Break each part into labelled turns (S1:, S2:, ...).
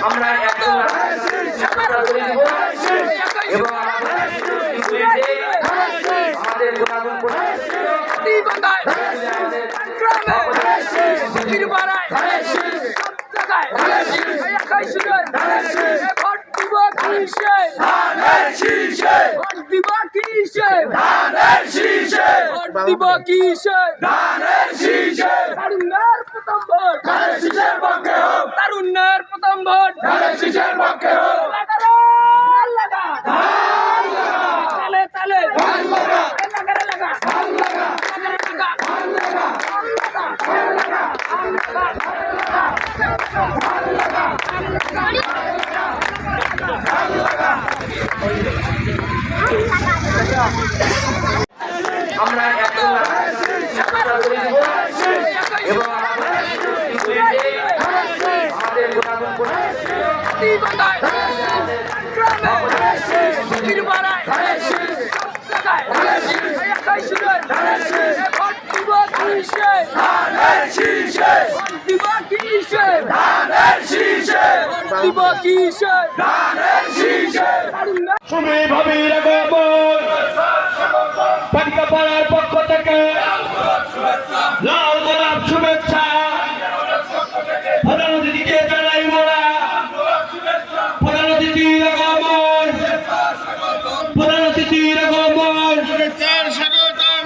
S1: আমরা একদম এবং আমাদের গুণাগুণ
S2: তারুণ্যের প্রথম ভোট
S1: আমরা একদম এবং আমাদের গুণাগুণ
S3: পাড়ার পক্ষ থেকে লাল গোলাপ শুভেচ্ছা প্রধান অতিথিকে জানাই মোরা প্রধান অতিথির আগমন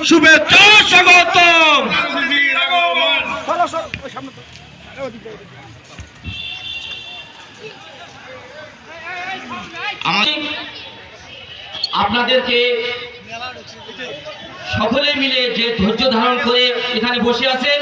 S3: শুভেচ্ছা স্বাগতম আপনাদেরকে সকলে মিলে যে ধৈর্য ধারণ করে এখানে বসে আছেন।